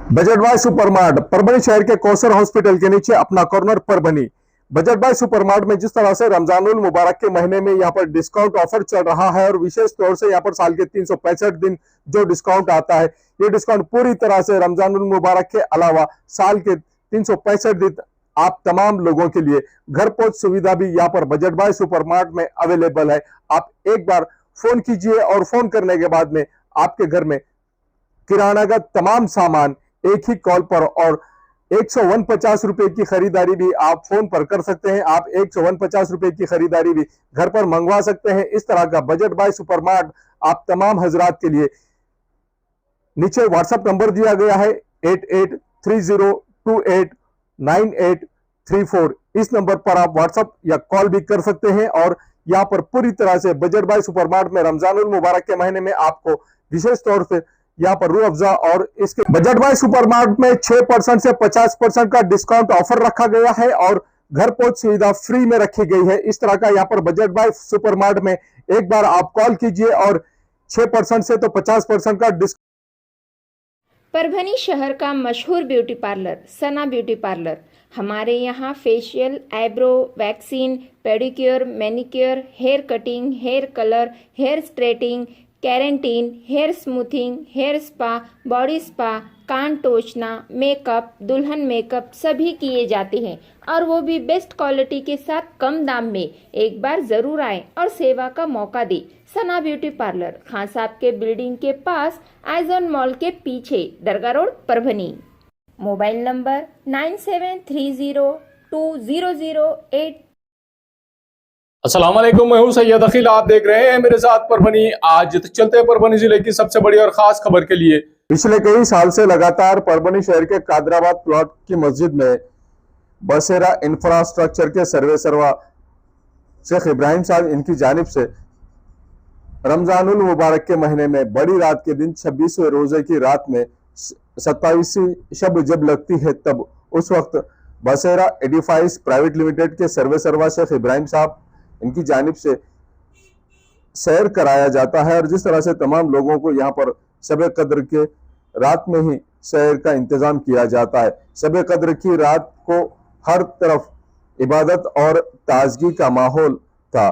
Budget buy supermart Parbhani शहर के Kausar hospital के नीचे अपना corner Parbhani. Budget buy supermart में जिस तरह से रमजानुल मुबारक के महीने में यहाँ पर डिस्काउंट ऑफर चल रहा है और विशेष तौर से यहाँ पर साल के 365 दिन जो डिस्काउंट आता है, ये डिस्काउंट पूरी तरह से रमजानुल मुबारक के अलावा साल के 365 दिन आप तमाम लोगों के लिए घर पहुंच सुविधा भी यहाँ पर बजट बाय सुपरमार्ट में अवेलेबल है। आप एक बार फोन कीजिए और फोन करने के बाद में आपके घर में किराना का तमाम सामान एक ही कॉल पर और 149 रुपए की खरीदारी भी आप फोन पर कर सकते हैं। आप 149 रुपए की खरीदारी भी घर पर मंगवा सकते हैं। इस तरह का बजट बाय सुपरमार्ट आप तमाम हजरात के लिए नीचे व्हाट्सएप नंबर दिया गया है 8830289834। इस नंबर पर आप व्हाट्सएप या कॉल भी कर सकते हैं। और यहाँ पर पूरी तरह से बजट बाय सुपरमार्ट में रमजानुल मुबारक के महीने में आपको विशेष तौर से यहाँ पर रूह अफ़ज़ा और इसके बजट बाय सुपरमार्ट में 6% से 50% का डिस्काउंट ऑफर रखा गया है और घर पहुंच सुविधा फ्री में रखी गई है। इस तरह का यहाँ पर बजट बाय सुपरमार्ट में एक बार आप कॉल कीजिए और 6% से तो 50% का डिस्काउंट। परभनी शहर का मशहूर beauty parlour Sana beauty parlour. हमारे यहाँ facial, eyebrow, waxing, pedicure, manicure, hair cutting, hair colour, hair straightening, keratin, hair smoothing, hair spa, body spa, कान टोचना, मेकअप, दुल्हन मेकअप सभी किए जाते हैं और वो भी बेस्ट क्वालिटी के साथ कम दाम में। एक बार ज़रूर आएं और सेवा का मौका दें। सना ब्यूटी पार्लर, खान साहब के बिल्डिंग के पास, आइजॉन मॉल के पीछे, Dargah road, Parbhani. Mobile number 97302008। अस्सलाम वालेकुम, मैं हूं सैयद अखिल। आप देख रहे हैं मेरे साथ परभनी। आज चलते हैं परभनी जिले की सबसे बड़ी और खास खबर के लिए। पिछले कई साल से लगातार परभनी शहर के कादराबाद प्लॉट की मस्जिद में बसेरा इंफ्रास्ट्रक्चर के सर्वे सर्वा शेख इब्राहिम साहब इनकी जानिब से रमजानुल मुबारक के महीने में बड़ी रात के दिन 26वें रोजे की रात में 27वीं शब जब लगती है, तब उस वक्त बसेरा एडिफाइस प्राइवेट लिमिटेड के सर्वे सर्वा शेख इब्राहिम साहब इनकी जानिब से सैर कराया जाता है। और जिस तरह से तमाम लोगों को यहाँ पर शब कद्र के रात में ही सैर का इंतजाम किया जाता है। शब कद्र की रात को हर तरफ इबादत और ताजगी का माहौल था।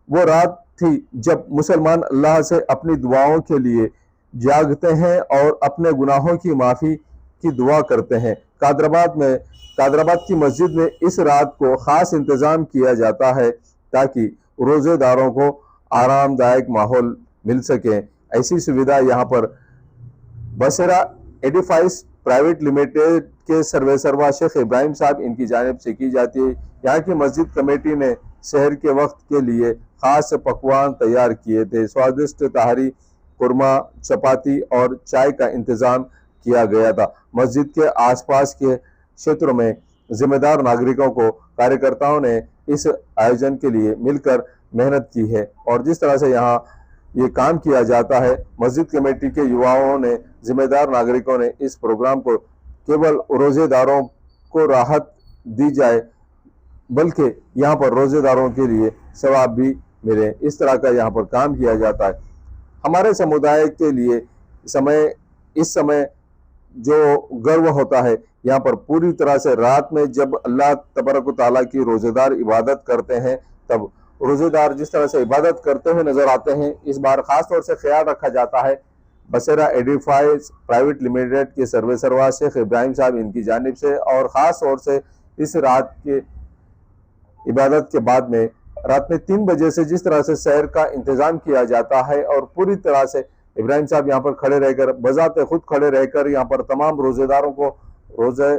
वो रात थी जब मुसलमान अल्लाह से अपनी दुआओं के लिए जागते हैं और अपने गुनाहों की माफ़ी की दुआ करते हैं। कादराबाद की मस्जिद में इस रात को ख़ास इंतज़ाम किया जाता है ताकि रोज़ेदारों को आरामदायक माहौल मिल सके। ऐसी सुविधा यहाँ पर बसेरा एडिफाइस प्राइवेट लिमिटेड के सर्वे सर्वा शेख इब्राहिम साहब इनकी जानिब से की जाती है। यहाँ की मस्जिद कमेटी ने शहर के वक्त के लिए खास पकवान तैयार किए थे। स्वादिष्ट तहारी, कुरमा, चपाती और चाय का इंतज़ाम किया गया था। मस्जिद के आसपास के क्षेत्रों में जिम्मेदार नागरिकों को कार्यकर्ताओं ने इस आयोजन के लिए मिलकर मेहनत की है। और जिस तरह से यहाँ ये काम किया जाता है, मस्जिद कमेटी के युवाओं ने, जिम्मेदार नागरिकों ने इस प्रोग्राम को केवल रोजेदारों को राहत दी जाए बल्कि यहाँ पर रोजेदारों के लिए सवाब भी मिले, इस तरह का यहाँ पर काम किया जाता है। हमारे समुदाय के लिए इस समय जो गर्व होता है, यहाँ पर पूरी तरह से रात में जब अल्लाह तबारक तआला की रोजेदार इबादत करते हैं, तब रोजेदार जिस तरह से इबादत करते हुए नजर आते हैं, इस बार खास तौर से ख्याल रखा जाता है बसेरा एडिफाइस प्राइवेट लिमिटेड के सर्वे सर्वा शेख इब्राहिम साहब इनकी जानिब से। और ख़ास तौर से इस रात के इबादत के बाद में रात में 3 बजे से जिस तरह से सैर का इंतज़ाम किया जाता है और पूरी तरह से इब्राहिम साहब यहाँ पर खड़े रहकर, बजाते खुद खड़े रहकर यहाँ पर तमाम रोज़ेदारों को रोज़े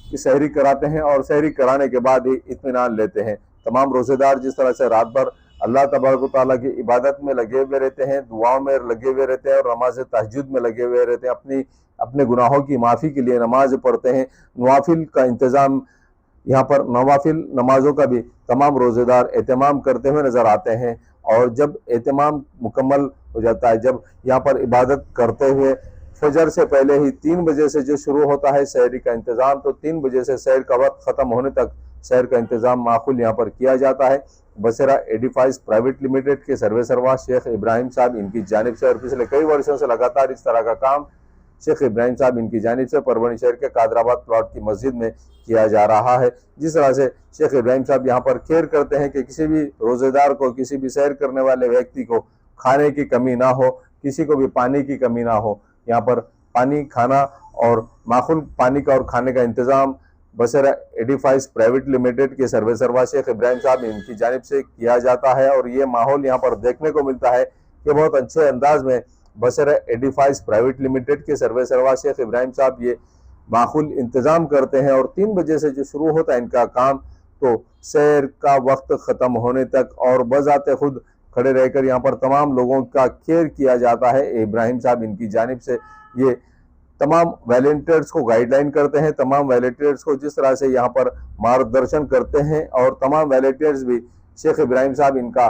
की सहरी कराते हैं और सहरी कराने के बाद ही इत्मीनान लेते हैं। तमाम रोज़ेदार जिस तरह से रात भर अल्लाह तबारक तआला की इबादत में लगे हुए रहते हैं, दुआओं में लगे हुए रहते हैं और नमाज तहज्जुद में लगे हुए रहते हैं, अपने गुनाहों की माफ़ी के लिए नमाज पढ़ते हैं। नवाफिल का इंतज़ाम, यहाँ पर नवाफिल नमाजों का भी तमाम रोज़ेदार एहतमाम करते हुए नज़र आते हैं। और जब एहतमाम मुकम्मल हो जाता है, जब यहाँ पर इबादत करते हुए फजर से पहले ही 3 बजे से जो शुरू होता है सहरी का इंतज़ाम, तो 3 बजे से सहर का वक्त ख़त्म होने तक सहर का इंतज़ाम माकूल यहाँ पर किया जाता है। बसेरा एडिफाइस प्राइवेट लिमिटेड के सर्वे सर्वा शेख इब्राहिम साहब इनकी जानिब से और पिछले कई वर्षों से लगातार इस तरह का काम शेख इब्राहिम साहब इनकी जानिब से परभनी शहर के कादराबाद प्लॉट की मस्जिद में किया जा रहा है। जिस तरह से शेख इब्राहिम साहब यहाँ पर केयर करते हैं कि किसी भी रोजेदार को, किसी भी सैर करने वाले व्यक्ति को खाने की कमी ना हो, किसी को भी पानी की कमी ना हो। यहाँ पर पानी, खाना और माखूल पानी का और खाने का इंतजाम बसेरा एडिफाइस प्राइवेट लिमिटेड के सर्वे सर्वा शेख इब्राहिम साहब इनकी जानिब से किया जाता है। और ये माहौल यहाँ पर देखने को मिलता है कि बहुत अच्छे अंदाज में बसेरा एडिफाइस प्राइवेट लिमिटेड के सर्वे सर्वा शेख इब्राहिम साहब ये माखूल इंतजाम करते हैं। और 3 बजे से जो शुरू होता है इनका काम, तो सैर का वक्त ख़त्म होने तक और बजाते खुद खड़े रहकर यहाँ पर तमाम लोगों का केयर किया जाता है। इब्राहिम साहब इनकी जानिब से ये तमाम वॉलंटियर्स को गाइडलाइन करते हैं, तमाम वॉलंटियर्स को जिस तरह से यहाँ पर मार्गदर्शन करते हैं और तमाम वॉलंटियर्स भी शेख इब्राहिम साहब इनका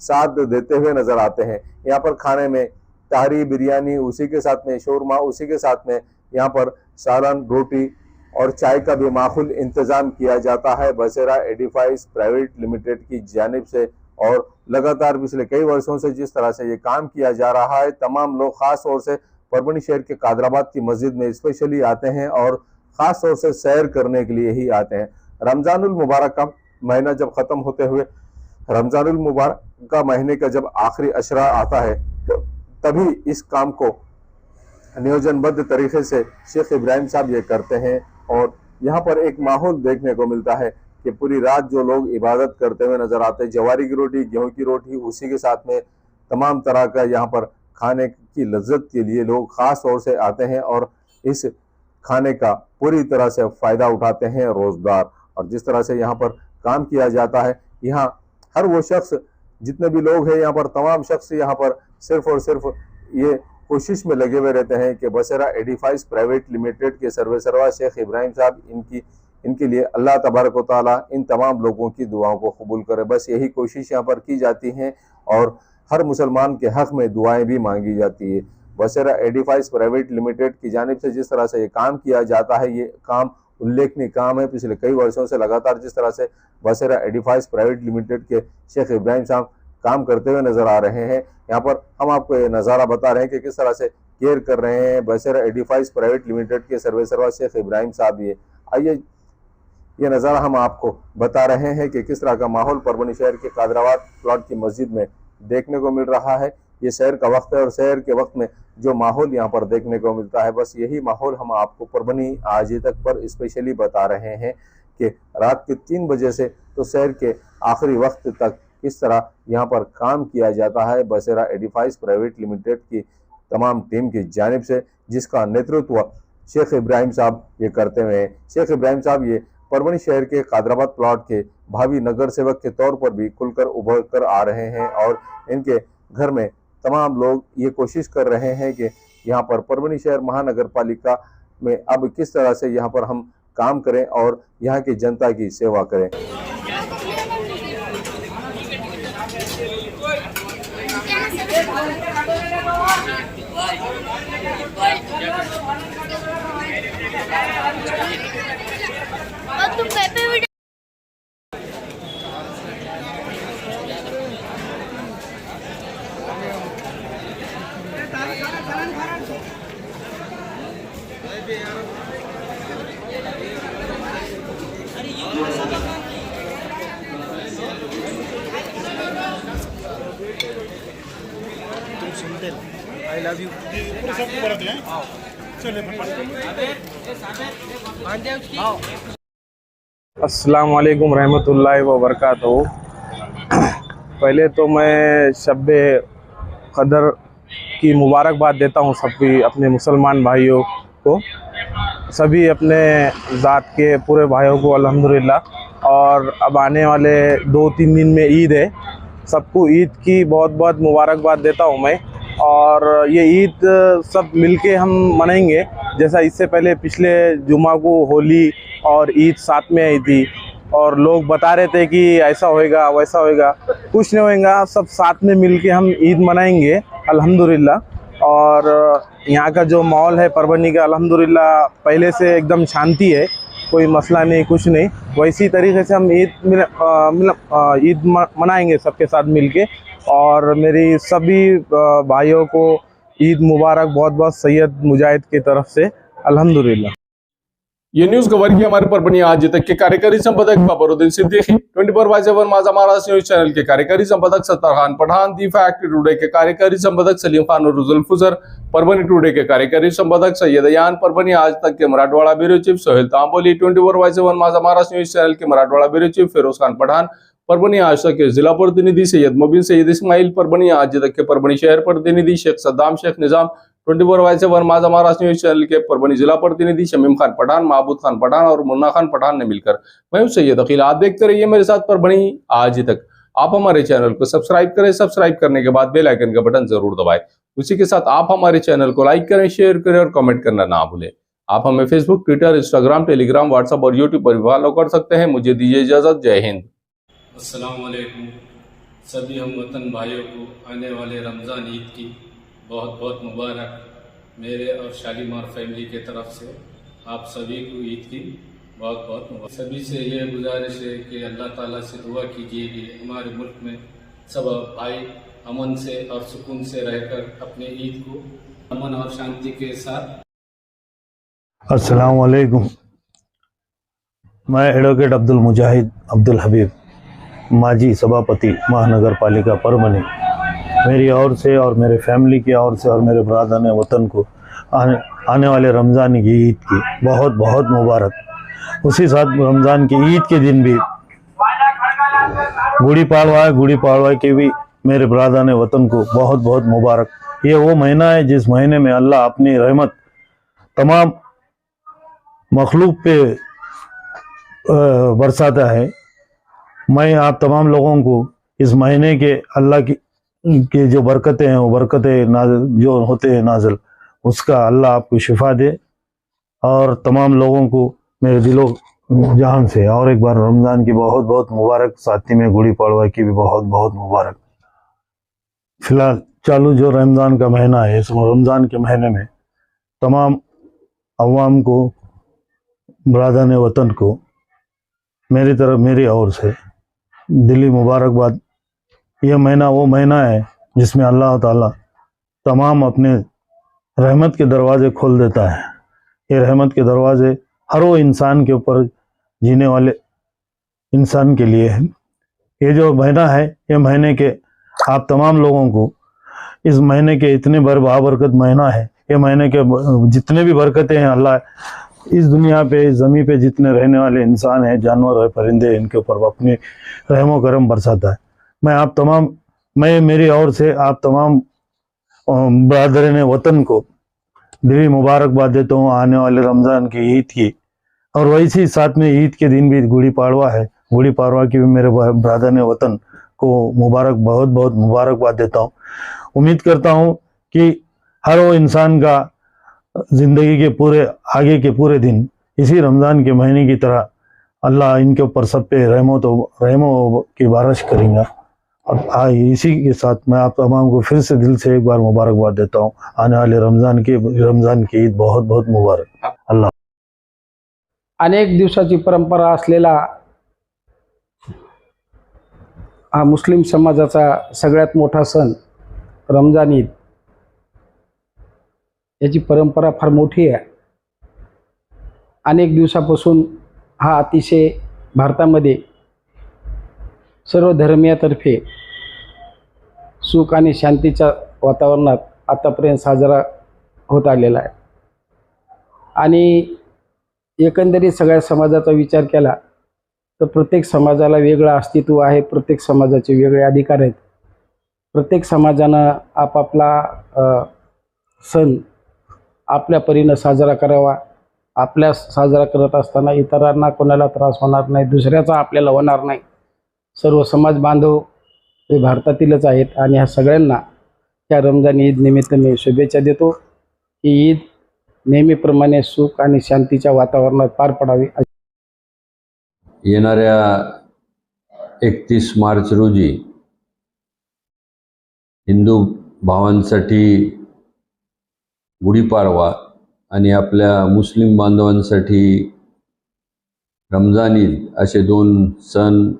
साथ देते हुए नजर आते हैं। यहाँ पर खाने में तहरी, बिरयानी, उसी के साथ में शोरमा, उसी के साथ में यहाँ पर सालन, रोटी और चाय का भी माखूल इंतजाम किया जाता है बसेरा एडिफाइस प्राइवेट लिमिटेड की जानिब से। और लगातार पिछले कई वर्षों से जिस तरह से ये काम किया जा रहा है, तमाम लोग खास तौर से परभनी शहर के कादराबाद की मस्जिद में स्पेशली आते हैं और ख़ास तौर से सैर करने के लिए ही आते हैं। रमज़ानुल मुबारक का महीना जब ख़त्म होते हुए रमज़ानुल मुबारक का महीने का जब आखिरी अशरा आता है, तो तभी इस काम को नियोजनबद्ध तरीके से शेख इब्राहिम साहब ये करते हैं। और यहाँ पर एक माहौल देखने को मिलता है कि पूरी रात जो लोग इबादत करते हुए नजर आते हैं, जवारी की रोटी, गेहूं की रोटी, उसी के साथ में तमाम तरह का यहाँ पर खाने की लज्जत के लिए लोग ख़ास तौर से आते हैं और इस खाने का पूरी तरह से फ़ायदा उठाते हैं रोज़गार। और जिस तरह से यहाँ पर काम किया जाता है, यहाँ हर वो शख्स, जितने भी लोग हैं यहाँ पर, तमाम शख्स यहाँ पर सिर्फ और सिर्फ ये कोशिश में लगे हुए रहते हैं कि बसेरा एडिफाइस प्राइवेट लिमिटेड के सर्वे सर्वा शेख इब्राहिम साहब इनके लिए अल्लाह तबारक व तआला इन तमाम लोगों की दुआओं को कबूल करे। बस यही कोशिश यहाँ पर की जाती है और हर मुसलमान के हक़ में दुआएं भी मांगी जाती है। बसेरा एडिफाइस प्राइवेट लिमिटेड की जानिब से जिस तरह से ये काम किया जाता है, ये काम उल्लेखनीय काम है। पिछले कई वर्षों से लगातार जिस तरह से बसेरा एडिफाइस प्राइवेट लिमिटेड के शेख इब्राहिम साहब काम करते हुए नजर आ रहे हैं, यहाँ पर हम आपको ये नज़ारा बता रहे हैं कि किस तरह से केयर कर रहे हैं बसेरा एडिफाइस प्राइवेट लिमिटेड के सर्वे सर्वा शेख इब्राहिम साहब। ये आइए ये नज़ारा हम आपको बता रहे हैं कि किस तरह का माहौल परभनी शहर के कादराबाद प्लॉट की मस्जिद में देखने को मिल रहा है। ये शहर का वक्त है और शहर के वक्त में जो माहौल यहाँ पर देखने को मिलता है, बस यही माहौल हम आपको परभनी आज तक पर स्पेशली बता रहे हैं कि रात के 3 बजे से तो शहर के आखिरी वक्त तक किस तरह यहाँ पर काम किया जाता है बसेरा एडिफाइस प्राइवेट लिमिटेड की तमाम टीम की जानिब से, जिसका नेतृत्व शेख इब्राहिम साहब ये करते हुए हैं। शेख इब्राहिम साहब ये परभनी शहर के कादराबाद प्लॉट के भावी नगर सेवक के तौर पर भी खुलकर उभर कर आ रहे हैं और इनके घर में तमाम लोग ये कोशिश कर रहे हैं कि यहाँ पर परभनी शहर महानगर पालिका में अब किस तरह से यहाँ पर हम काम करें और यहाँ की जनता की सेवा करें। आई लव यू अस्सलाम वालेकुम रहमतुल्लाहि व बरकातहू। पहले तो मैं शब्बे क़दर की मुबारकबाद देता हूँ सभी अपने मुसलमान भाइयों को, सभी अपने ज़ात के पूरे भाइयों को अल्हम्दुलिल्लाह। और अब आने वाले 2-3 दिन में ईद है, सबको ईद की बहुत बहुत मुबारकबाद देता हूँ मैं। और ये ईद सब मिलके हम मनाएंगे, जैसा इससे पहले पिछले जुमा को होली और ईद साथ में आई थी और लोग बता रहे थे कि ऐसा होएगा वैसा होएगा, कुछ नहीं होएगा, सब साथ में मिलके हम ईद मनाएंगे अल्हम्दुलिल्लाह। और यहाँ का जो माहौल है परभनी का अल्हम्दुलिल्लाह पहले से एकदम शांति है, कोई मसला नहीं, कुछ नहीं। वैसी तरीके से हम ईद मनाएंगे सबके साथ मिलके। और मेरी सभी भाइयों को ईद मुबारक बहुत बहुत सैयद मुजाहिद की तरफ से, अल्हम्दुलिल्लाह। ये न्यूज कवर की हमारे परभणी आज तक के कार्यकारी संपादक बाबरुद्दीन सिद्दीकी, 24/7 माझा महाराष्ट्र न्यूज चैनल के कार्यकारी संपादक Sattar Khan Pathan, the fact today के कार्यकारी संपादक सलीम खान और रुजुल फुजर, परभणी टुडे के कार्यकारी संपादक सैयद यान, परभणी आज तक के मराठवाड़ा ब्यूरो चीफ सोहेल तांबोली, 24/7 माझा महाराष्ट्र न्यूज चैनल के मराठवाड़ा ब्यूरो चीफ फिरोज खान पठान, परभणी आज तक के जिला प्रतिनिधि सैयद मुबीन सैयद इस्माइल, परभणी आज तक के परभणी शहर प्रतिनिधि शेख सद्दाम शेख निजाम, 24/7 माझा महाराष्ट्र न्यूज चैनल के परभणी जिला प्रतिनिधि शमीम खान पठान, महबूद खान पठान और मुन्ना खान पठान ने मिलकर मैं हूं सैयद अकील। आप देखते रहिए मेरे साथ परभणी आज तक। आप हमारे चैनल को सब्सक्राइब करें, सब्सक्राइब करने के बाद बेल आइकन का बटन जरूर दबाएं। उसी के साथ आप हमारे चैनल को लाइक करें, शेयर करें और कमेंट करना ना भूलें। आप हमें Facebook, Twitter, Instagram, Telegram, WhatsApp और यूट्यूब पर भी फॉलो कर सकते हैं। मुझे दीजिए इजाजत। जय हिंद। अस्सलाम वालेकुम। सभी हम वतन भाइयों को आने वाले रमज़ान ईद की बहुत बहुत मुबारक मेरे और शालीमार फैमिली के तरफ से आप सभी को ईद की बहुत बहुत मुबारक। सभी से ये गुजारिश है कि अल्लाह ताला से दुआ कीजिए कि हमारे मुल्क में सब भाई अमन से और सुकून से रहकर अपने ईद को अमन और शांति के साथ। अस्सलाम वालेकुम। मैं एडवोकेट अब्दुल मुजाहिद अब्दुल हबीब, माजी सभापति महानगर पालिका परभणी, मेरी ओर से और मेरे फैमिली की ओर से और मेरे बरादरान वतन को आने वाले रमज़ान की ईद की बहुत बहुत मुबारक। उसी साथ रमज़ान की ईद के दिन भी गुड़ी पाड़वा है, गुड़ी पाड़वा के भी मेरे बरादरान वतन को बहुत बहुत मुबारक। ये वो महीना है जिस महीने में अल्लाह अपनी रहमत तमाम मखलूक पे बरसाता है। मैं आप तमाम लोगों को इस महीने के अल्लाह की जो बरकतें हैं, वो बरकतें जो होते हैं नाज़िल, उसका अल्लाह आपको शिफा दे और तमाम लोगों को मेरे दिलो जहान से और एक बार रमज़ान की बहुत बहुत मुबारक, साथ ही में गुड़ी पाड़वा की भी बहुत बहुत मुबारक। फिलहाल चालू जो रमज़ान का महीना है, इस रमज़ान के महीने में तमाम अवाम को, बरादरान वतन को मेरी तरफ, मेरी ओर से दिली मुबारकबाद। यह महीना वो महीना है जिसमें अल्लाह ताला तमाम अपने रहमत के दरवाज़े खोल देता है। ये रहमत के दरवाज़े हर वो इंसान के ऊपर, जीने वाले इंसान के लिए है। ये जो महीना है, ये महीने के आप तमाम लोगों को इस महीने के इतने बाबरकत महीना है, ये महीने के जितने भी बरकतें हैं, अल्लाह इस दुनिया पे, इस ज़मीन पे जितने रहने वाले इंसान हैं, जानवर है, परिंदे, इनके ऊपर अपनी रहमो करम बरसाता है। मैं मेरी ओर से आप तमाम बरादरान वतन को दिली मुबारकबाद देता हूँ आने वाले रमज़ान की ईद की। और वैसे ही साथ में ईद के दिन भी गुड़ी पाड़वा है, गुड़ी पाड़वा की भी मेरे बरादरान वतन को बहुत बहुत मुबारकबाद देता हूँ। उम्मीद करता हूँ कि हर वो इंसान का ज़िंदगी के पूरे आगे के पूरे दिन इसी रमज़ान के महीने की तरह अल्लाह इनके ऊपर सब पे रहमो की बारिश करेंगे। और इसी के साथ मैं आप तमाम को फिर से दिल से एक बार मुबारकबाद देता हूँ। आने वाले रमज़ान की ईद बहुत बहुत मुबारक। अल्लाह। अनेक दिवसाची परंपरा असलेला हा मुस्लिम समाजाचा सगळ्यात मोठा सण रमजान ईद, याची परंपरा फार मोठी आहे। अनेक दिवसापासून हा अतिशय भारतामध्ये सर्व धर्मियातर्फे सुख आणि शांतीच्या वातावरणात आतापर्यंत साजरा होत आलेला आहे। आणि एकंदरीत सगळ्या समाजाचा विचार केला तर प्रत्येक समाजाला वेगळं अस्तित्व आहे, प्रत्येक समाजाचे वेगळे अधिकार आहेत। प्रत्येक समाजानं आपापला सण आपल्या परीने साजरा करावा। आपल्या साजरा करत असताना इतरांना कोणाला त्रास होणार नाही, दुसऱ्याचा आपल्याला होणार नाही। सर्व समाज बांधव हे भारतातीलच आहेत आणि ह्या सगळ्यांना त्या रमजान ईद निमित्त मी शुभेच्छा देतो की ईद नेहमीप्रमाणे सुख आणि शांतीच्या वातावरणात पार पडावी। येणाऱ्या 31 मार्च रोजी हिंदू भावांसाठी गुढीपाडवा आणि आपल्या मुस्लिम बांधवांसाठी रमजान ईद असे दोन सण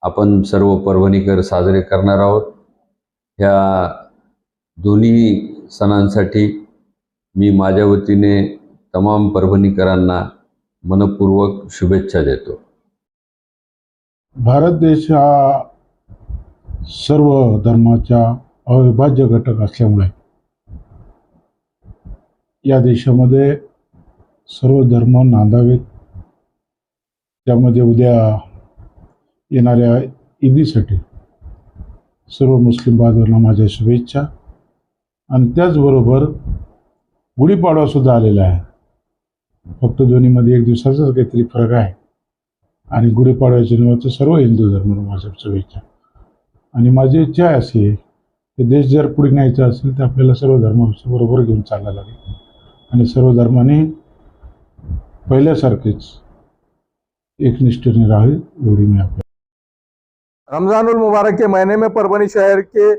आपण सर्व परभणीकर साजरे करणार आहोत। ह्या दोन्ही सणांसाठी मी माझ्या वतीने तमाम परभणीकरांना मनपूर्वक शुभेच्छा देतो. भारत देश हा सर्व धर्माचा अविभाज्य घटक असल्यामुळे या देशामध्ये सर्व धर्म नांदावेत. त्यामध्ये उद्या येणाऱ्या ईदीसाठी सर्व मुस्लिम बांधवांना माझ्या शुभेच्छा. आणि त्याचबरोबर गुढीपाडवासुद्धा आलेला आहे. फक्त दोन्हीमध्ये एक दिवसाचाच काहीतरी फरक आहे. आणि गुढीपाडव्याच्या निमित्त सर्व हिंदू धर्माला माझ्या शुभेच्छा. आणि माझी इच्छा आहे अशी आहे की देश जर पुढे न्यायचा असेल तर आपल्याला सर्व धर्माबरोबर घेऊन चालायला लागेल आणि सर्व धर्माने पहिल्यासारखेच एकनिष्ठेने राहावे एवढी मी आपल्या. रमजानुल मुबारक के महीने में परभनी शहर के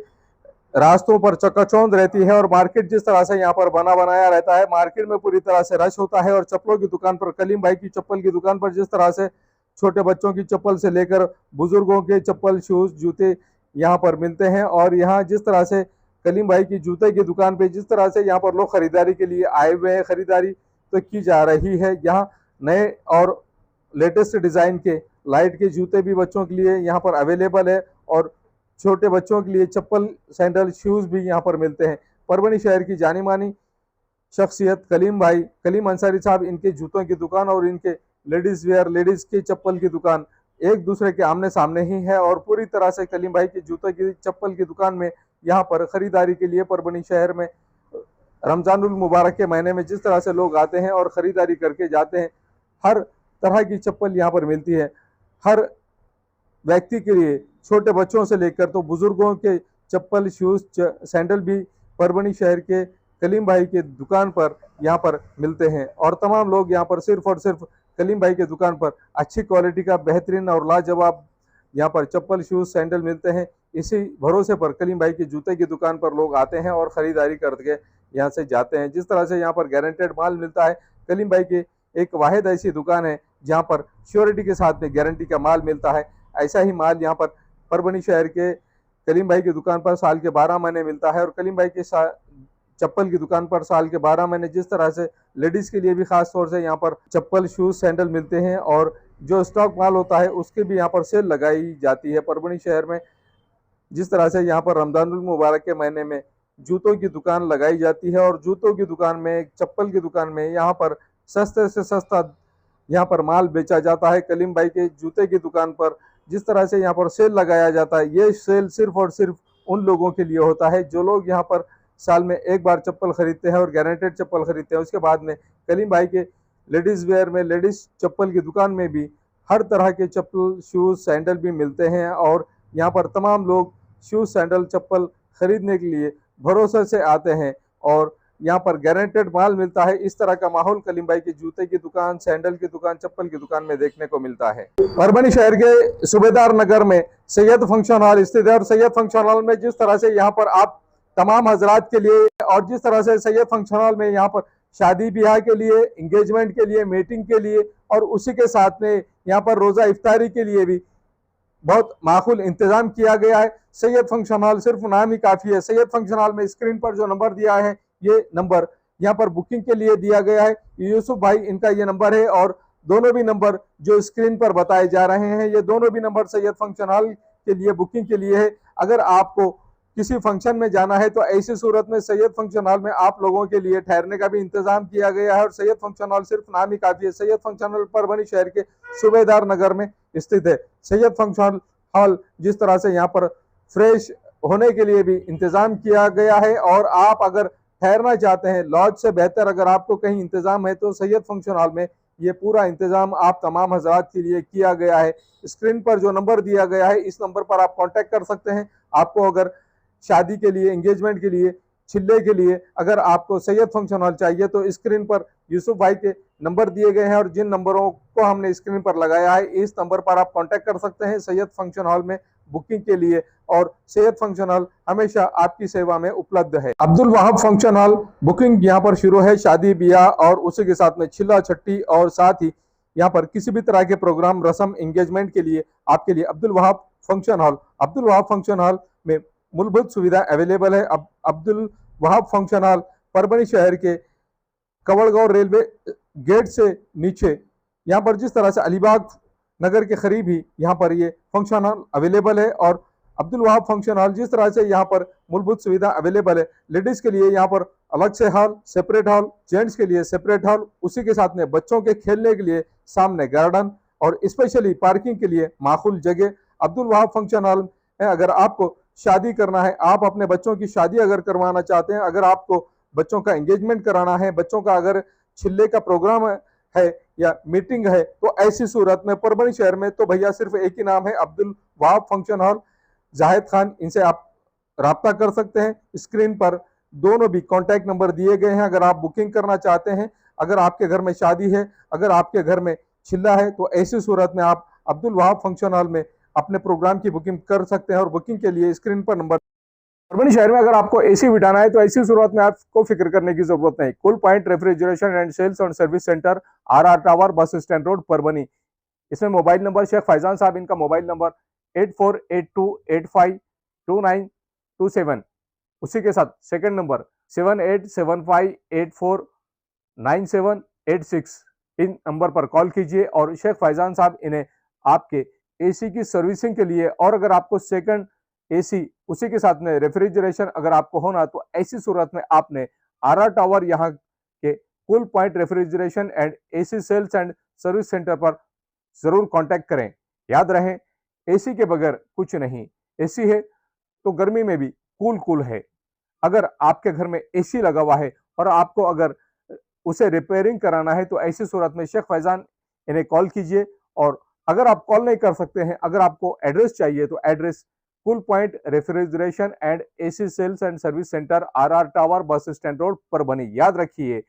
रास्तों पर चकाचौंध रहती है और मार्केट जिस तरह से यहाँ पर बना बनाया रहता है, मार्केट में पूरी तरह से रश होता है। और चप्पलों की दुकान पर, कलीम भाई की चप्पल की दुकान पर जिस तरह से छोटे बच्चों की चप्पल से लेकर बुजुर्गों के चप्पल, शूज, जूते यहाँ पर मिलते हैं। और यहाँ जिस तरह से कलीम भाई की जूते की दुकान पे जिस तरह से यहाँ पर लोग खरीदारी के लिए आए हुए हैं, खरीदारी तो की जा रही है। यहाँ नए और लेटेस्ट डिज़ाइन के लाइट के जूते भी बच्चों के लिए यहाँ पर अवेलेबल है और छोटे बच्चों के लिए चप्पल, सैंडल, शूज़ भी यहाँ पर मिलते हैं। परभनी शहर की जानी मानी शख्सियत कलीम भाई, कलीम अंसारी साहब, इनके जूतों की दुकान और इनके लेडीज़ वेयर, लेडीज़ की चप्पल की दुकान एक दूसरे के आमने सामने ही है। और पूरी तरह से कलीम भाई की जूतों की, चप्पल की दुकान में यहाँ पर ख़रीदारी के लिए परभनी शहर में रमज़ानुल मुबारक के महीने में जिस तरह से लोग आते हैं और ख़रीदारी करके जाते हैं, हर तरह की चप्पल यहाँ पर मिलती है। हर व्यक्ति के लिए, छोटे बच्चों से लेकर तो बुज़ुर्गों के चप्पल, शूज़, सैंडल भी परभनी शहर के कलीम भाई के दुकान पर यहाँ पर मिलते हैं। और तमाम लोग यहाँ पर सिर्फ़ और सिर्फ कलीम भाई के दुकान पर अच्छी क्वालिटी का बेहतरीन और लाजवाब यहाँ पर चप्पल, शूज़, सैंडल मिलते हैं। इसी भरोसे पर कलीम भाई की जूते की दुकान पर लोग आते हैं और ख़रीदारी करके यहाँ से जाते हैं। जिस तरह से यहाँ पर गारंटेड माल मिलता है, कलीम भाई की एक वाहिद ऐसी दुकान है जहाँ पर श्योरिटी के साथ में गारंटी का माल मिलता है। ऐसा ही माल यहाँ पर परभनी शहर के कलीम भाई की दुकान पर साल के 12 महीने मिलता है। और कलीम भाई के चप्पल की दुकान पर साल के 12 महीने जिस तरह से लेडीज़ के लिए भी ख़ास तौर से यहाँ पर चप्पल, शूज़, सैंडल मिलते हैं और जो स्टॉक माल होता है उसके भी यहाँ पर सेल लगाई जाती है। परभनी शहर में जिस तरह से यहाँ पर रमज़ानुल मुबारक के महीने में जूतों की दुकान लगाई जाती है और जूतों की दुकान में, चप्पल की दुकान में यहाँ पर सस्ते से सस्ता यहाँ पर माल बेचा जाता है। कलीम भाई के जूते की दुकान पर जिस तरह से यहाँ पर सेल लगाया जाता है, ये सेल सिर्फ और सिर्फ उन लोगों के लिए होता है जो लोग यहाँ पर साल में एक बार चप्पल खरीदते हैं और गारंटेड चप्पल खरीदते हैं। उसके बाद में कलीम भाई के लेडीज़ वेयर में, लेडीज़ चप्पल की दुकान में भी हर तरह के चप्पल, शूज़, सैंडल भी मिलते हैं। और यहाँ पर तमाम लोग शूज़, सैंडल, चप्पल खरीदने के लिए भरोसे से आते हैं और यहाँ पर गारंटेड माल मिलता है। इस तरह का माहौल कलीम भाई की जूते की दुकान, सैंडल की दुकान, चप्पल की दुकान में देखने को मिलता है। परभनी शहर के सूबेदार नगर में सैयद फंक्शन हॉल स्थित है और सैयद फंक्शन हॉल में जिस तरह से यहाँ पर आप तमाम हजरात के लिए और जिस तरह से सैयद फंक्शन हॉल में यहाँ पर शादी ब्याह के लिए, इंगेजमेंट के लिए, मीटिंग के लिए और उसी के साथ में यहाँ पर रोज़ा इफ्तारी के लिए भी बहुत माकूल इंतज़ाम किया गया है। सैयद फंक्शन हॉल सिर्फ नाम ही काफ़ी है। सैयद फंक्शन हॉल में स्क्रीन पर जो नंबर दिया है, ये नंबर यहाँ पर बुकिंग के लिए दिया गया है। यूसुफ भाई इनका ये नंबर है और दोनों भी नंबर जो स्क्रीन पर बताए जा रहे हैं, ये दोनों भी नंबर सैयद फंक्शन हॉल के लिए बुकिंग के लिए है। अगर आपको किसी फंक्शन में जाना है तो ऐसी सूरत में सैयद फंक्शन हॉल में आप लोगों के लिए ठहरने का भी इंतजाम किया गया है। और सैयद फंक्शन हॉल सिर्फ नाम ही काफ़ी है। सैयद फंक्शन हॉल परभनी शहर के सूबेदार नगर में स्थित है। सैयद फंक्शन हॉल जिस तरह से यहाँ पर फ्रेश होने के लिए भी इंतज़ाम किया गया है और आप अगर ठहरना चाहते हैं, लॉज से बेहतर अगर आपको कहीं इंतज़ाम है तो सैयद फंक्शन हॉल में ये पूरा इंतज़ाम आप तमाम हजरात के लिए किया गया है। स्क्रीन पर जो नंबर दिया गया है, इस नंबर पर आप कांटेक्ट कर सकते हैं। आपको अगर शादी के लिए, एंगेजमेंट के लिए, छिल्ले के लिए अगर आपको सैयद फंक्शन हॉल चाहिए तो स्क्रीन पर यूसुफ भाई के नंबर दिए गए हैं और जिन नंबरों को हमने स्क्रीन पर लगाया है, इस नंबर पर आप कांटेक्ट कर सकते हैं सैयद फंक्शन हॉल में बुकिंग के लिए। और सैयद फंक्शन हॉल हमेशा आपकी सेवा में उपलब्ध है। Abdul Wahab function hall booking यहाँ पर शुरू है। शादी ब्याह और उसी के साथ में छिल्ला छट्टी और साथ ही यहाँ पर किसी भी तरह के प्रोग्राम, रस्म, एंगेजमेंट के लिए आपके लिए अब्दुल वहाब फंक्शन हॉल में मूलभूत सुविधा अवेलेबल है। अब अब्दुल वहाब फंक्शन हॉल परभनी शहर के कवड़गांव रेलवे गेट से नीचे, यहाँ पर जिस तरह से अलीबाग नगर के करीब ही यहाँ पर ये फंक्शन हॉल अवेलेबल है। और अब्दुल वहाब फंक्शन हॉल जिस तरह से यहाँ पर मूलभूत सुविधा अवेलेबल है, लेडीज के लिए यहाँ पर अलग से हॉल, सेपरेट हॉल, जेंट्स के लिए सेपरेट हॉल, उसी के साथ में बच्चों के खेलने के लिए सामने गार्डन और स्पेशली पार्किंग के लिए माकूल जगह अब्दुल वहाब फंक्शन हॉल में। अगर आपको शादी करना है, आप अपने बच्चों की शादी अगर करवाना चाहते हैं, अगर आपको बच्चों का एंगेजमेंट कराना है, बच्चों का अगर छिल्ले का प्रोग्राम है या मीटिंग है, तो ऐसी सूरत में परभनी शहर में तो भैया सिर्फ एक ही नाम है, अब्दुल वहाब फंक्शन हॉल, जाहिद खान। इनसे आप राब्ता कर सकते हैं। स्क्रीन पर दोनों भी कॉन्टैक्ट नंबर दिए गए हैं। अगर आप बुकिंग करना चाहते हैं, अगर आपके घर में शादी है, अगर आपके घर में छिल्ला है, तो ऐसी सूरत में आप अब्दुल वहाब फंक्शन हॉल में अपने प्रोग्राम की बुकिंग कर सकते हैं। और बुकिंग के लिए स्क्रीन पर नंबर। परभनी शहर में अगर आपको एसी बिठाना है तो ऐसी सूरत में आपको फिक्र करने की जरूरत नहीं। Cool point refrigeration and sales और service centre, RR tower, bus stand road, Parbhani. इसमें मोबाइल नंबर शेख फैजान साहब, इनका मोबाइल नंबर 8482852927। उसी के साथ सेकंड नंबर 7875849786। इन नंबर पर कॉल कीजिए और शेख फैजान साहब इन्हें आपके एसी की सर्विसिंग के लिए, और अगर आपको सेकंड एसी उसी के साथ में रेफ्रिजरेशन अगर आपको होना, तो ऐसी सूरत में आपने RR टावर यहाँ के cool point refrigeration and AC sales and service centre पर जरूर कांटेक्ट करें। याद रहे, एसी के बगैर कुछ नहीं। एसी है तो गर्मी में भी कूल है। अगर आपके घर में एसी लगा हुआ है और आपको अगर उसे रिपेयरिंग कराना है, तो ऐसी सूरत में शेख फैजान इन्हें कॉल कीजिए। और अगर आप कॉल नहीं कर सकते हैं, अगर आपको एड्रेस चाहिए, तो address cool point refrigeration and AC sales and service centre, RR tower, bus stand road, Parbhani. याद रखिए,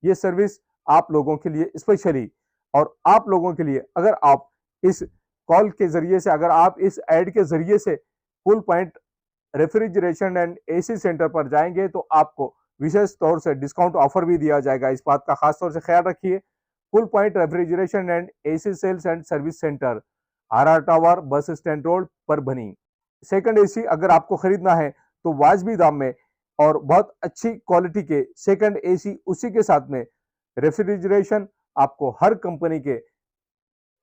ये सर्विस आप लोगों के लिए स्पेशली, और आप लोगों के लिए अगर आप इस कॉल के जरिए से, अगर आप इस ऐड के जरिए से cool point refrigeration and AC centre पर जाएंगे, तो आपको विशेष तौर से डिस्काउंट ऑफर भी दिया जाएगा। इस बात का खास तौर से ख्याल रखिए। Cool point refrigeration and AC sales and service centre, RR tower, bus stand road, Parbhani. Second AC अगर आपको खरीदना है तो वाजबी दाम में और बहुत अच्छी क्वालिटी के सेकंड एसी, उसी के साथ में रेफ्रिजरेशन, आपको हर कंपनी के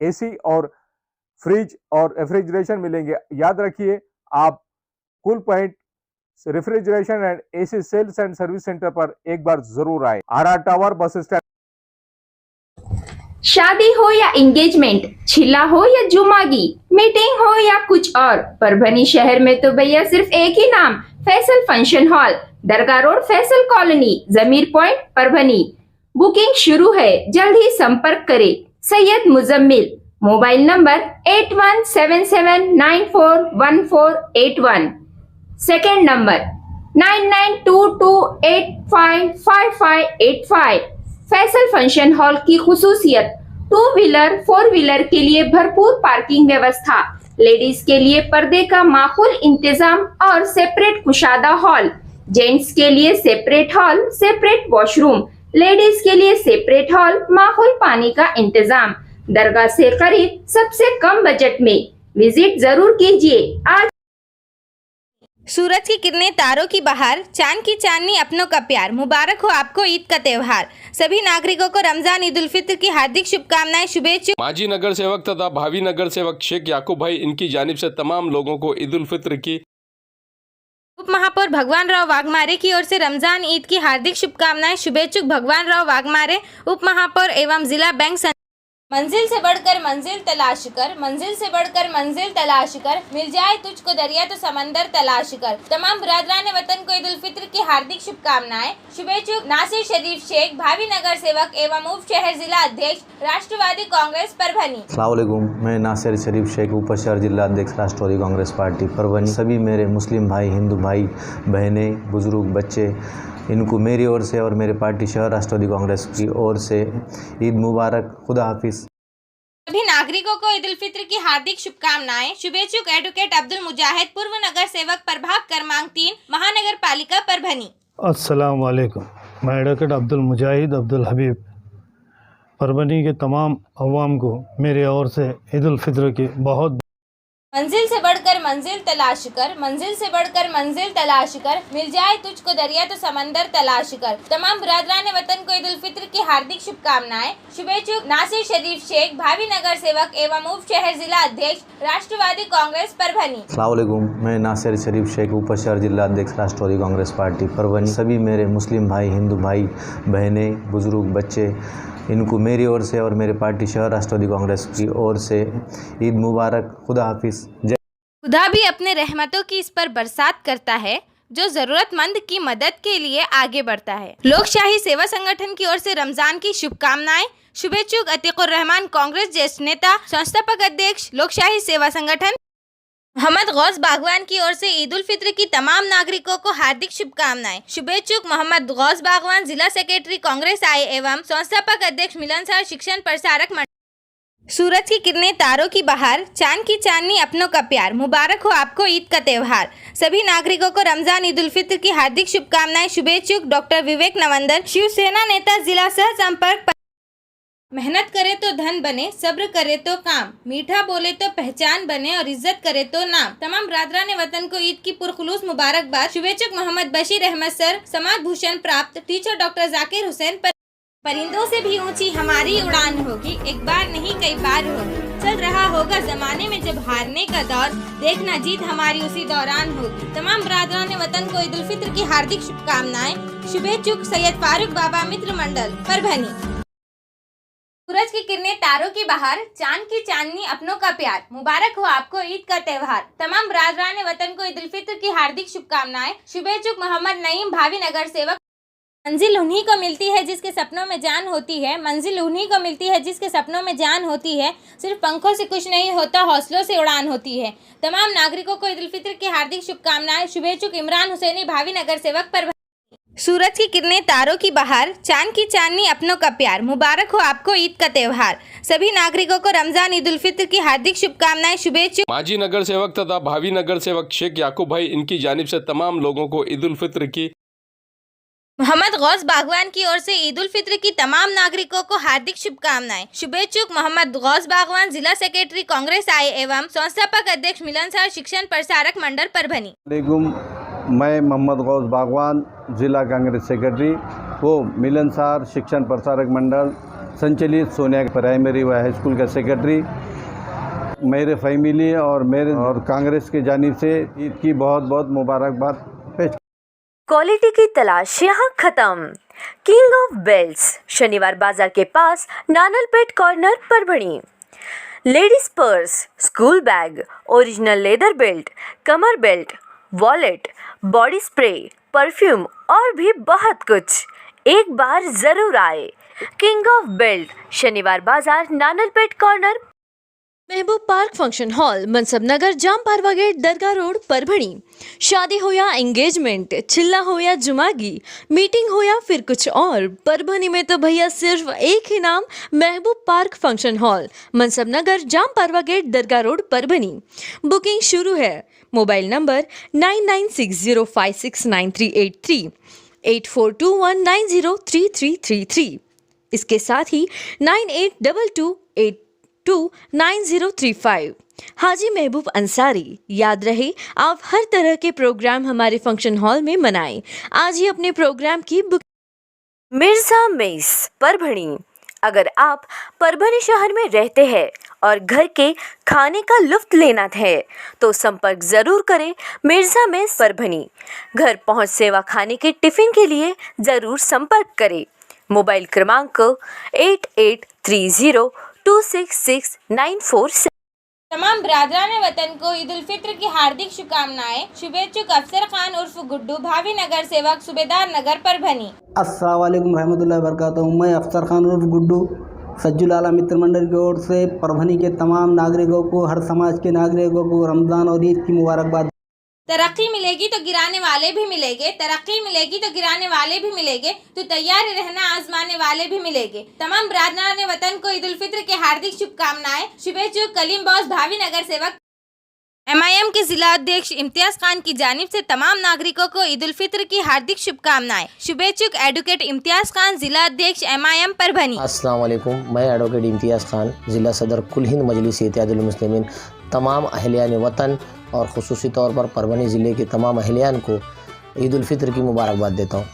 एसी और फ्रिज और रेफ्रिजरेशन मिलेंगे। याद रखिए, आप cool point refrigeration and AC sales and service centre पर एक बार जरूर आए। RR tower, bus stand. शादी हो या एंगेजमेंट, छिल्ला हो या जुमागी, मीटिंग हो या कुछ और, परभनी शहर में तो भैया सिर्फ एक ही नाम, फैसल फंक्शन हॉल, दरगाह रोड, फैसल कॉलोनी, जमीर पॉइंट, परभनी। बुकिंग शुरू है, जल्द ही संपर्क करें। Syed Muzammil, mobile number 8177941481। Second number 9922855585। Faisal function hall की खुसूसियत, 2 व्हीलर 4 व्हीलर के लिए भरपूर पार्किंग व्यवस्था, लेडीज के लिए पर्दे का माकूल इंतजाम और सेपरेट कुशादा हॉल, जेंट्स के लिए separate hall, separate washroom, ladies के लिए सेपरेट हॉल, माकूल पानी का इंतजाम, दरगाह से करीब, सबसे कम बजट में। विजिट जरूर कीजिए। आज सूरज की किरणें, तारों की बहार, चांद की चांदनी, अपनों का प्यार। मुबारक हो आपको ईद का त्योहार। सभी नागरिकों को रमजान ईद उल फित्र की हार्दिक शुभकामनाएं, शुभेच्छा। माजी नगर सेवक तथा भावी नगर सेवक शेख याकूब भाई, इनकी जानिब से तमाम लोगों को ईद उल फित्र की उप महापौर भगवान राव वाघमारे की ओर से रमजान ईद की हार्दिक शुभकामनाएं। शुभेच्छुक भगवान राव वाघमारे, उप महापौर एवं जिला बैंक। मंजिल से बढ़कर मंजिल तलाश कर, मंजिल से बढ़कर मंजिल तलाश कर, मिल जाए तुझको दरिया तो समंदर तलाश कर। तमाम बिरादरान वतन को ईद उल फित्र की हार्दिक शुभकामनाएं। शुभेच्छुक नासिर शरीफ शेख, भावी नगर सेवक एवं उप शहर जिला अध्यक्ष, राष्ट्रवादी कांग्रेस, परभनी। अस्सलाम वालेकुम, मैं नासिर शरीफ शेख, उप शहर जिला अध्यक्ष, राष्ट्रवादी कांग्रेस पार्टी, परभनी। सभी मेरे मुस्लिम भाई, हिंदू भाई बहनें, बुजुर्ग, बच्चे, इनको मेरी ओर से और मेरे पार्टी शहर राष्ट्रवादी कांग्रेस की ओर से ईद मुबारक, खुदा हाफिज। सभी नागरिकों को ईद उल फित्र की हार्दिक शुभकामनाएं। शुभेच्छुक एडवोकेट अब्दुल मुजाहिद, पूर्व नगर सेवक, प्रभाग क्रमांक 3, महानगर पालिका, परभनी। अस्सलाम वालेकुम, मैं एडवोकेट अब्दुल मुजाहिद अब्दुल हबीब, परभनी के तमाम अवाम को मेरे ओर से ईद उल फित्र की बहुत मंजिल से बढ़कर मंजिल तलाश कर, मंजिल से बढ़कर मंजिल तलाश कर, मिल जाए तुझको दरिया तो समंदर तलाश कर। तमाम बिरादरान वतन को ईद उल फित्र की हार्दिक शुभकामनाएं। शुभेच्छुक नासिर शरीफ शेख, भावी नगर सेवक एवं उप शहर जिला अध्यक्ष, राष्ट्रवादी कांग्रेस परभनी। अस्सलाम वालेकुम, मैं नासिर शरीफ शेख, उप शहर जिला अध्यक्ष, राष्ट्रवादी कांग्रेस पार्टी परभनी। सभी मेरे मुस्लिम भाई, हिंदू भाई बहनें, बुजुर्ग, बच्चे, इनको मेरी ओर से और मेरे पार्टी शहर राष्ट्रवादी कांग्रेस की ओर से ईद मुबारक। खुदा हाफिज। जय। खुदा भी अपने रहमतों की इस पर बरसात करता है जो जरूरतमंद की मदद के लिए आगे बढ़ता है। लोकशाही सेवा संगठन की ओर से रमजान की शुभकामनाएं। शुभेच्छुक अतीकुर रहमान, कांग्रेस ज्येष्ठ नेता, संस्थापक अध्यक्ष, लोकशाही सेवा संगठन। मोहम्मद गौस बागवान की ओर से ईद उल फित्र की तमाम नागरिकों को हार्दिक शुभकामनाएं। शुभेच्छुक मोहम्मद गौस बागवान, जिला सेक्रेटरी कांग्रेस आई एवं संस्थापक अध्यक्ष, मिलनसार शिक्षण प्रसारक मंडल। सूरज की किरणें, तारों की बहार, चांद की चांदनी, अपनों का प्यार, मुबारक हो आपको ईद का त्योहार। सभी नागरिकों को रमजान ईद उल फित्र की हार्दिक शुभकामनाएं। शुभेच्छुक डॉक्टर विवेक नवंदन, शिवसेना नेता, जिला सह संपर्क। मेहनत करे तो धन बने, सब्र करे तो काम, मीठा बोले तो पहचान बने और इज्जत करे तो नाम। तमाम बिरादरान वतन को ईद की पुरखुलूस मुबारकबाद। शुभेच्छुक मोहम्मद बशीर अहमद सर, समाज भूषण प्राप्त टीचर डॉक्टर जाकिर हुसैन। परिंदों से भी ऊंची हमारी उड़ान होगी, एक बार नहीं कई बार होगी। चल रहा होगा जमाने में जब हारने का दौर, देखना जीत हमारी उसी दौरान होगी। तमाम बिरादरान वतन को ईद उल फित्र की हार्दिक शुभकामनाएं। शुभेच्छुक सैयद फारूक बाबा मित्र मंडल परभनी। सूरज की किरणें, तारों की बहार, चांद की चांदनी, अपनों का प्यार, मुबारक हो आपको ईद का त्योहार। तमाम बिरादरान वतन को ईद उल फित्र की हार्दिक शुभकामनाएं। शुभेच्छुक मोहम्मद नईम, भावी नगर सेवक। मंजिल उन्हीं को मिलती है जिसके सपनों में जान होती है, मंजिल उन्हीं को मिलती है जिसके सपनों में जान होती है। सिर्फ पंखों से कुछ नहीं होता, हौसलों से उड़ान होती है। तमाम नागरिकों को ईद उल फित्र की हार्दिक शुभकामनाएं। शुभेच्छुक इमरान हुसैनी, भावी नगर सेवक पर। सूरज की किरणें, तारों की बहार, चांद की चांदनी, अपनों का प्यार, मुबारक हो आपको ईद का त्योहार। सभी नागरिकों को रमजान ईद उल फित्र की हार्दिक शुभकामनाएं। शुभेच्छुक माजी नगर सेवक तथा भावी नगर सेवक शेख याकूब भाई, इनकी जानिब से तमाम लोगों को ईद उल फित्र की। मोहम्मद गौस बागवान की ओर से ईद उल फित्र की तमाम नागरिकों को हार्दिक शुभकामनाएं। शुभेच्छुक मोहम्मद गौस बागवान, जिला सेक्रेटरी कांग्रेस आई एवं संस्थापक अध्यक्ष, मिलनसार शिक्षण प्रसारक मंडल परभनी। मैं मोहम्मद गौस बागवान, जिला कांग्रेस सेक्रेटरी वो मिलनसार शिक्षण प्रसारक मंडल संचालित सोनिया प्राइमरी व हाई स्कूल का सेक्रेटरी। मेरे फैमिली और कांग्रेस की जानिब से ईद की बहुत बहुत मुबारकबाद पेश। क्वालिटी की तलाश यहाँ खत्म। King of belts, Shaniwar Bazaar के पास, Nanalpeth corner Parbhani. Ladies purse, school bag, original leather belt, कमर belt, wallet, body spray, perfume और भी बहुत कुछ। एक बार जरूर आए। किंग ऑफ बेल्ट, शनिवार बाजार, नानलपेट कॉर्नर। महबूब पार्क फंक्शन हॉल, मनसब नगर, जाम पारवा गेट, दरगाह रोड परभणी। शादी हो या एंगेजमेंट, चिल्ला हो या जुमागी, मीटिंग हो या फिर कुछ और, परभणी में तो भैया सिर्फ एक ही नाम, महबूब पार्क फंक्शन हॉल, मनसब नगर, जाम पारवा गेट, दरगाह रोड परभणी। बुकिंग शुरू है। Mobile number 9960569383, 8421903333। इसके साथ ही 9822829035। हाजी महबूब अंसारी। याद रहे, आप हर तरह के प्रोग्राम हमारे फंक्शन हॉल में मनाएं। आज ही अपने प्रोग्राम की बुक। मिर्जा मेस, परभणी। अगर आप परभणी शहर में रहते हैं और घर के खाने का लुत्फ लेना है तो संपर्क जरूर करें मिर्जा मेस परभणी। घर पहुंच सेवा खाने के टिफिन के लिए जरूर संपर्क करें। मोबाइल क्रमांक 8830266947। तमाम बिरादरान वतन को ईद उल फित्र की हार्दिक शुभकामनाएं। शुभेच्छुक अफसर खान उर्फ गुड्डू, भावी नगर सेवक, सूबेदार नगर परभणी। अस्सलाम वालेकुम रहमतुल्लाहि व बरकातहू। मैं अफसर खान उर्फ गुड्डू, सज्जुल आला मित्र मंडल की ओर से परभणी के तमाम नागरिकों को, हर समाज के नागरिकों को रमज़ान और ईद की मुबारकबाद। तरक्की मिलेगी तो गिराने वाले भी मिलेंगे, तरक्की मिलेगी तो गिराने वाले भी मिलेंगे, तो तैयार रहना, आजमाने वाले भी मिलेंगे। तमाम बिरादरान वतन को ईद उल फित्र की हार्दिक शुभकामनाएं। शुभेच्छुक कलीम बॉस, भावी नगर सेवक। MIM के जिला अध्यक्ष इम्तियाज खान की जानिब से तमाम नागरिकों को ईद उल फित्र की हार्दिक शुभकामनाएं। शुभेच्छुक एडवोकेट इम्तियाज खान, जिला अध्यक्ष MIM परभणी। अस्सलाम वालेकुम, मैं एडवोकेट इम्तियाज खान, जिला सदर कुल हिंद मजलिस इत्तेहादुल मुस्लिमीन तमाम अहलियान वतन और ख़ुसूसी तौर पर परभनी ज़िले के तमाम अहलियान को ईद उल फित्र की मुबारकबाद देता हूँ।